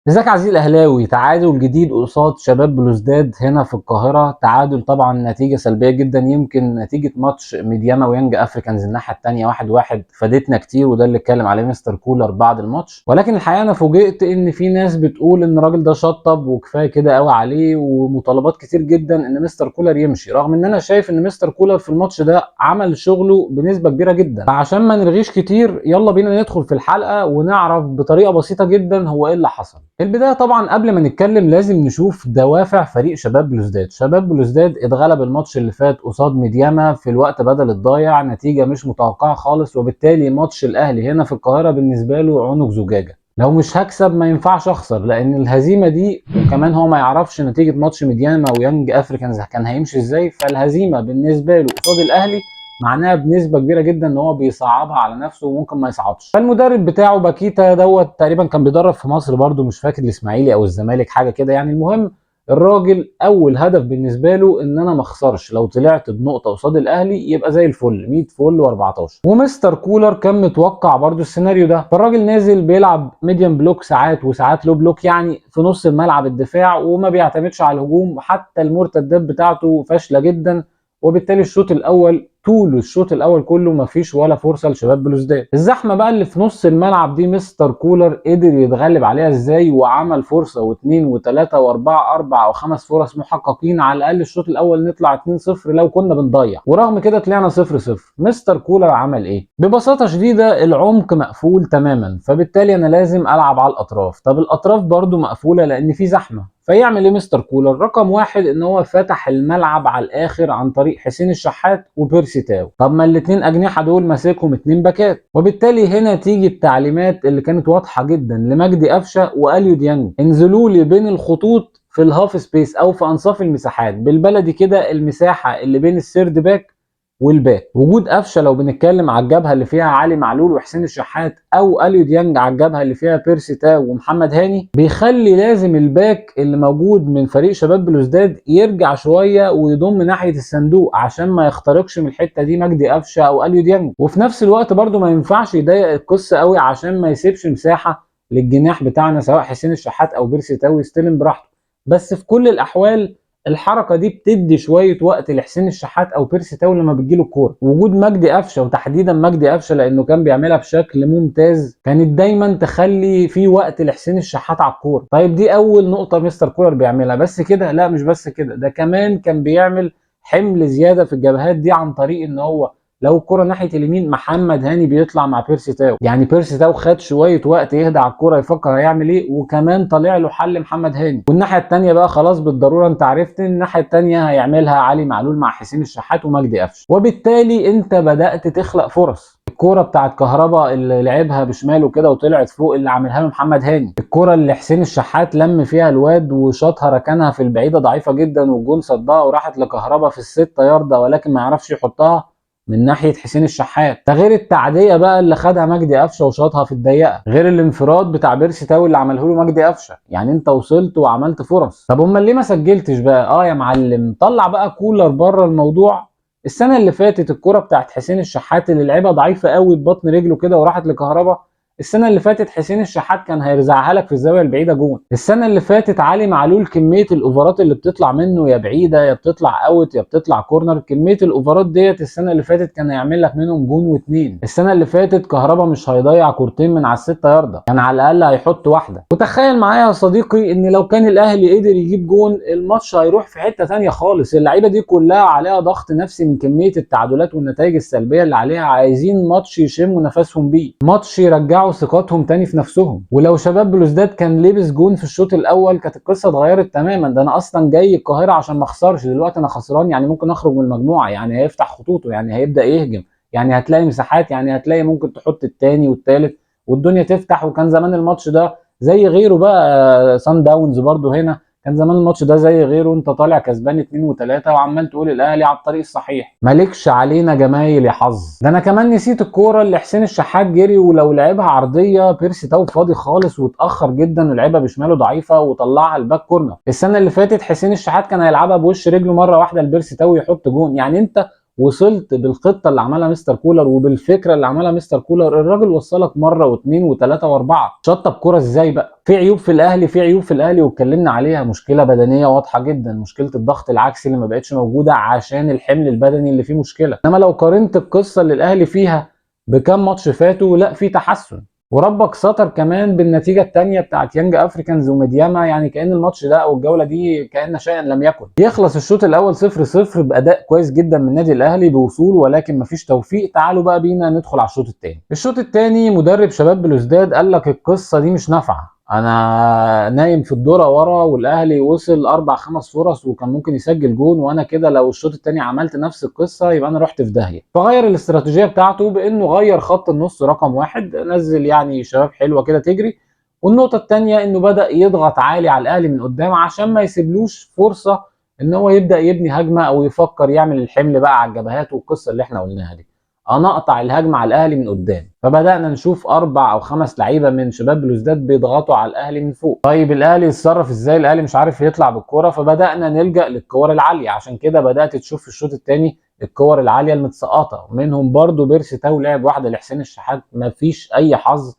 ازيك يا عزيزي الاهلاوي؟ تعادل جديد قصاد شباب بلوزداد هنا في القاهره. تعادل طبعا نتيجه سلبيه جدا، يمكن نتيجه ماتش ميدياما ويانج افريكانز الناحيه الثانيه 1-1 فادتنا كتير، وده اللي اتكلم عليه مستر كولر بعد الماتش. ولكن الحقيقه انا فوجئت ان في ناس بتقول ان الراجل ده شطب وكفايه كده قوي عليه، ومطالبات كتير جدا ان مستر كولر يمشي، رغم ان انا شايف ان مستر كولر في الماتش ده عمل شغله بنسبه كبيره جدا. فعشان ما نرغيش كتير يلا بينا ندخل في الحلقه ونعرف بطريقه بسيطه جدا هو ايه اللي حصل. في البدايه طبعا قبل ما نتكلم لازم نشوف دوافع فريق شباب بلوزداد. شباب بلوزداد اتغلب الماتش اللي فات قصاد ميدياما في الوقت بدل الضايع، نتيجه مش متوقعه خالص، وبالتالي ماتش الاهلي هنا في القاهره بالنسبه له عنق زجاجه. لو مش هكسب ما ينفعش اخسر، لان الهزيمه دي وكمان هو ما يعرفش نتيجه ماتش ميدياما ويانج افريكانز كان هيمشي ازاي، فالهزيمه بالنسبه له قصاد الاهلي معناها بنسبه كبيره جدا ان هو بيصعبها على نفسه وممكن ما يصعدش. فالمدرب بتاعه باكيتا دوت تقريبا كان بيدرب في مصر برده، مش فاكر الاسماعيلي او الزمالك حاجه كده يعني. المهم الراجل اول هدف بالنسبه له ان انا ما اخسرش، لو طلعت بنقطه قصاد الاهلي يبقى زي الفل 100 فل و14. ومستر كولر كان متوقع برده السيناريو ده، فالراجل نازل بيلعب ميديم بلوك ساعات وساعات لو بلوك، يعني في نص الملعب الدفاع، وما بيعتمدش على الهجوم، وحتى المرتدات بتاعته فاشله جدا. وبالتالي الشوط الاول طول الشوط الاول كله مفيش ولا فرصه لشباب بلوزداد. الزحمه بقى اللي في نص الملعب دي مستر كولر قدر يتغلب عليها ازاي، وعمل فرصه واثنين وثلاثه واربعه، اربع او خمس فرص محققين على الاقل الشوط الاول نطلع 2-0 لو كنا بنضيع، ورغم كده طلعنا 0-0. مستر كولر عمل ايه؟ ببساطه شديده العمق مقفول تماما، فبالتالي انا لازم العب على الاطراف. طب الاطراف برضو مقفوله لان في زحمه، فيعمل ايه مستر كولر؟ رقم واحد ان هو فتح الملعب على الاخر عن طريق حسين الشحات وبيرسي تاو. طب ما الاثنين اجنحه دول ماسكهم اتنين باكات، وبالتالي هنا تيجي التعليمات اللي كانت واضحه جدا لمجدي قفشه واليو ديانج: انزلوا لي بين الخطوط في الهاف سبيس او في انصاف المساحات، بالبلدي كده المساحه اللي بين السيرد باك والباك. وجود قفشه لو بنتكلم على الجبهه اللي فيها علي معلول وحسين الشحات، او اليو ديانج على الجبهه اللي فيها بيرسي تاو ومحمد هاني، بيخلي لازم الباك اللي موجود من فريق شباب بلوزداد يرجع شويه ويضم ناحيه الصندوق عشان ما يخترقش من الحته دي مجدي قفشه او اليو ديانج. وفي نفس الوقت برده ما ينفعش يضيق القصه قوي عشان ما يسيبش مساحه للجناح بتاعنا سواء حسين الشحات او بيرسي تاو يستلم براحته. بس في كل الاحوال الحركه دي بتدي شويه وقت لحسين الشحات او بيرسي تاو لما بتجيله الكوره. وجود مجدي قفشه وتحديدا مجدي قفشه لانه كان بيعملها بشكل ممتاز كانت دايما تخلي في وقت لحسين الشحات على الكوره. طيب دي اول نقطه مستر كولر بيعملها. بس كده؟ لا، مش بس كده، ده كمان كان بيعمل حمل زياده في الجبهات دي عن طريق ان هو لو الكرة ناحية اليمين محمد هاني بيطلع مع بيرسي تاو، يعني بيرسي تاو خد شوية وقت يهدى على الكرة يفكر هيعمل ايه، وكمان طلع له حل محمد هاني. والناحية التانية بقى خلاص بالضرورة انت عرفت الناحية التانية هيعملها علي معلول مع حسين الشحات ومجدي قفشه، وبالتالي انت بدأت تخلق فرص. الكوره بتاعت كهربا اللي لعبها بشماله كده وطلعت فوق اللي عاملها له محمد هاني، الكوره اللي حسين الشحات لم فيها الواد وشاطها ركنها في البعيده ضعيفه جدا والجون صدها وراحت لكهربا في الستة ياردة، ولكن ما يعرفش يحطها من ناحيه حسين الشحات. ده غير التعديه بقى اللي خدها مجدي قفشه وشاطها في الضيقه، غير الانفراد بتاع بيرسي تاو اللي عمله له مجدي قفشه. يعني انت وصلت وعملت فرص. طب امال ليه ما سجلتش بقى؟ يا معلم طلع بقى كولر بره الموضوع. السنه اللي فاتت الكوره بتاعت حسين الشحات اللي لعبها ضعيفه قوي ببطن رجله كده وراحت لكهربا، السنه اللي فاتت حسين الشحات كان هيرزعها لك في الزاويه البعيده جون. السنه اللي فاتت علي معلول كميه الاوفرات اللي بتطلع منه يا بعيده يا بتطلع اوت يا بتطلع كورنر، كميه الاوفرات ديت السنه اللي فاتت كان هيعمل لك منهم جون واثنين. السنه اللي فاتت كهربا مش هيضيع كورتين من على الستة ياردة، كان على الاقل هيحط واحده. وتخيل معايا يا صديقي ان لو كان الاهلي قدر يجيب جون الماتش هيروح في حته ثانيه خالص. اللعيبه دي كلها عليها ضغط نفسي من كميه التعادلات والنتائج السلبيه اللي عليها، عايزين ماتش يشموا نفسهم بيه، ماتش يرجعوا ثقتهم تاني في نفسهم. ولو شباب بلوزداد كان لبس جون في الشوط الاول كانت القصه اتغيرت تماما. ده انا اصلا جاي القاهره عشان ما اخسرش، دلوقتي انا خسران يعني ممكن اخرج من المجموعه، يعني هيفتح خطوطه، يعني هيبدا يهجم، يعني هتلاقي مساحات، يعني هتلاقي ممكن تحط الثاني والثالث والدنيا تفتح. وكان زمان الماتش ده زي غيره بقى، سان داونز برضو هنا كان زمان الماتش ده زي غيره، انت طالع كسبان 2 و3 وعمال تقول الاهلي على الطريق الصحيح. مالكش علينا جمايل يا حظ. ده انا كمان نسيت الكوره اللي حسين الشحات جري ولو لعبها عرضيه بيرسي تاو فاضي خالص واتاخر جدا ولعبها بشماله ضعيفه وطلعها الباك كورنر. السنه اللي فاتت حسين الشحات كان هيلعبها بوش رجله مره واحده لبيرسي تاو يحط جون. يعني انت وصلت بالخطه اللي عملها مستر كولر وبالفكره اللي عملها مستر كولر. الراجل وصلك مره واثنين وثلاثه واربعه. شطب كوره ازاي بقى؟ في عيوب في الاهلي، في عيوب في الاهلي واتكلمنا عليها. مشكله بدنيه واضحه جدا، مشكله الضغط العكسي اللي ما بقتش موجوده عشان الحمل البدني اللي فيه مشكله. انما لو قارنت القصه اللي الاهلي فيها بكام ماتش فاتوا، لا في تحسن. وربك ستر كمان بالنتيجه الثانيه بتاعت يانج افريكانز وميدياما، يعني كان الماتش ده او الجوله دي كان شيئا لم يكن. يخلص الشوط الاول 0-0 باداء كويس جدا من النادي الاهلي بوصول، ولكن مفيش توفيق. تعالوا بقى بينا ندخل على الشوط الثاني. الشوط الثاني مدرب شباب بلوزداد قال لك القصه دي مش نافعه، انا نايم في الدوره ورا والاهلي وصل 4-5 فرص وكان ممكن يسجل جون، وانا كده لو الشوط الثاني عملت نفس القصه يبقى انا رحت في داهيه. فغير الاستراتيجيه بتاعته بانه غير خط النص رقم 1، نزل يعني شباب حلوه كده تجري. والنقطه الثانيه انه بدا يضغط عالي على الاهلي من قدام عشان ما يسيبلوش فرصه ان هو يبدا يبني هجمه او يفكر يعمل الحمل بقى على الجبهات والقصه اللي احنا قلناها دي. انا اقطع الهجمه على الاهلي من قدام. فبدانا نشوف 4 أو 5 لعيبه من شباب بلوزداد بيضغطوا على الاهلي من فوق. طيب الاهلي يتصرف ازاي؟ الاهلي مش عارف يطلع بالكوره، فبدانا نلجا للكور العاليه. عشان كده بدات تشوف في الشوط الثاني الكور العاليه المتسقطه، منهم برده بيرسي تاو لعب واحده لحسين الشحات مفيش اي حظ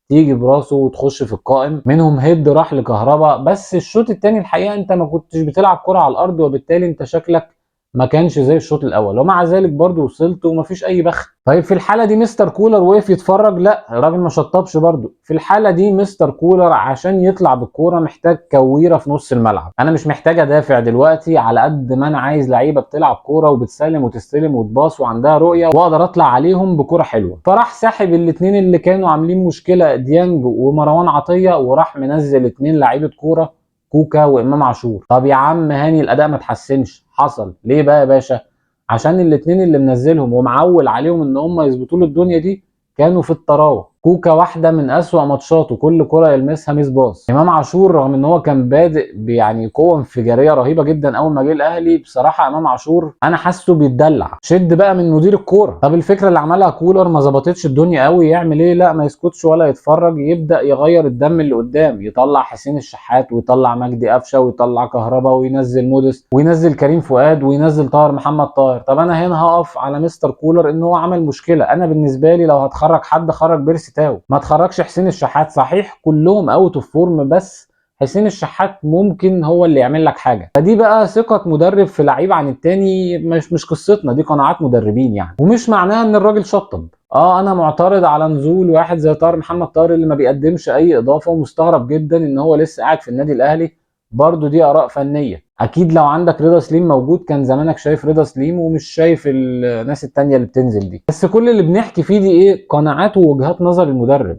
تيجي براسه وتخش في القائم. منهم هيد راح لكهربا. بس الشوط الثاني الحقيقه انت ما كنتش بتلعب كره على الارض، وبالتالي انت شكلك ما كانش زي الشوط الاول، ومع ذلك برضو وصلت ومفيش اي بخت. طيب في الحاله دي مستر كولر وقف يتفرج؟ لا، الراجل ما شطبش برضو. في الحاله دي مستر كولر عشان يطلع بالكوره محتاج كويره في نص الملعب. انا مش محتاج ادافع دلوقتي على قد ما انا عايز لعيبه بتلعب كوره وبتسلم وتستلم وتباص وعندها رؤيه واقدر اطلع عليهم بكوره حلوه. فراح ساحب الاثنين اللي كانوا عاملين مشكله، ديانج ومروان عطيه، وراح منزل 2 لعيبه كوره، كوكا وامام عاشور. طب يا عم هاني الاداء ما اتحسنش. حصل ليه بقى يا باشا؟ عشان الاثنين اللي منزلهم ومعول عليهم ان هم يظبطوا له الدنيا دي كانوا في الطراوه. كوكا واحده من اسوأ ماتشاته، كل كره يلمسها ميس باص. امام عاشور رغم ان هو كان بادئ يعني قوه انفجاريه رهيبه جدا اول ما جه الاهلي، بصراحه امام عاشور انا حاسه بيتدلع. شد بقى من مدير الكوره. طب الفكره اللي عملها كولر ما ظبطتش الدنيا قوي، يعمل ايه؟ لا ما يسكتش ولا يتفرج، يبدا يغير الدم اللي قدام، يطلع حسين الشحات ويطلع مجدي قفشه ويطلع كهربا وينزل مودست وينزل كريم فؤاد وينزل طاهر محمد طاهر. طب انا هنا هقف على مستر كولر ان هو عمل مشكله. انا بالنسبه لي لو هتخرج حد خرج بيرسي تاو، ما تخرجش حسين الشحات. صحيح كلهم اوت اوف فورم، بس حسين الشحات ممكن هو اللي يعمل لك حاجه. فدي بقى ثقه مدرب في لعيب عن التاني، مش قصتنا، دي قناعات مدربين يعني، ومش معناها ان الراجل شطب. انا معترض على نزول واحد زي طاهر محمد طاهر اللي ما بيقدمش اي اضافه، ومستغرب جدا ان هو لسه قاعد في النادي الاهلي. برضو دي اراء فنيه. اكيد لو عندك رضا سليم موجود كان زمانك شايف رضا سليم ومش شايف الناس التانية اللي بتنزل دي. بس كل اللي بنحكي فيه دي ايه؟ قناعات ووجهات نظر المدرب.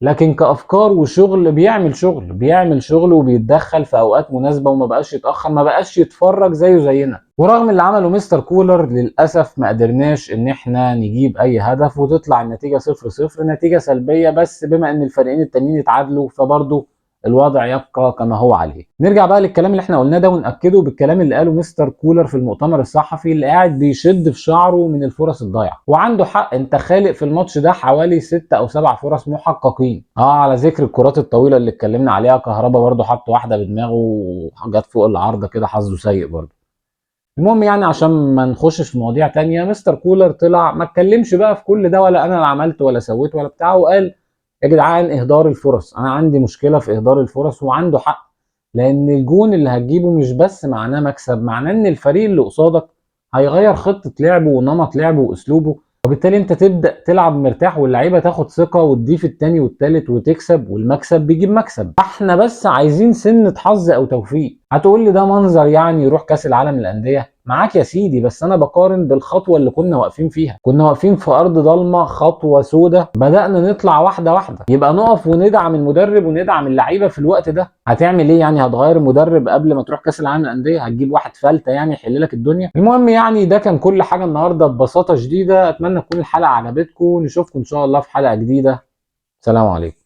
لكن كافكار وشغل بيعمل شغل وبيتدخل في اوقات مناسبه، وما بقاش يتاخر، ما بقاش يتفرج زيه زينا. ورغم اللي عمله مستر كولر للاسف ما قدرناش ان احنا نجيب اي هدف وتطلع النتيجه 0-0، نتيجه سلبيه. بس بما ان الفريقين التانيين اتعادلوا فبرضه الوضع يبقى كما هو عليه. نرجع بقى للكلام اللي احنا قلناه ده ونأكده بالكلام اللي قاله مستر كولر في المؤتمر الصحفي، اللي قاعد بيشد في شعره من الفرص الضايعه. وعنده حق، انت خالق في الماتش ده حوالي 6 أو 7 فرص محققين. على ذكر الكرات الطويله اللي اتكلمنا عليها، كهربا برده حط واحده بدماغه وجت فوق العارضه كده، حظه سيء برده. المهم يعني عشان ما نخشش في مواضيع تانية، مستر كولر طلع ما اتكلمش بقى في كل ده، ولا انا اللي عملت ولا سويت ولا بتاع، وقال يا جدعان اهدار الفرص، انا عندي مشكله في اهدار الفرص. وعنده حق، لان الجون اللي هتجيبه مش بس معناه مكسب، معناه ان الفريق اللي قصادك هيغير خطه لعبه ونمط لعبه واسلوبه، وبالتالي انت تبدا تلعب مرتاح واللعيبه تاخد ثقه وتضيف التاني والتالت وتكسب، والمكسب بيجيب مكسب. احنا بس عايزين سنه حظ او توفيق. هتقول لي ده منظر يعني يروح كاس العالم للانديه؟ معاك يا سيدي، بس انا بقارن بالخطوه اللي كنا واقفين فيها. كنا واقفين في ارض ضلمه، خطوه سودة، بدانا نطلع واحده واحده. يبقى نقف وندعم المدرب وندعم اللعيبه في الوقت ده. هتعمل ايه يعني؟ هتغير المدرب قبل ما تروح كاس العالم للانديه؟ هتجيب واحد فلته يعني يحل لك الدنيا؟ المهم يعني ده كان كل حاجه النهارده ببساطه شديده. اتمنى تكون الحلقه عجبتكم، نشوفكم ان شاء الله في حلقه جديده. سلام عليكم.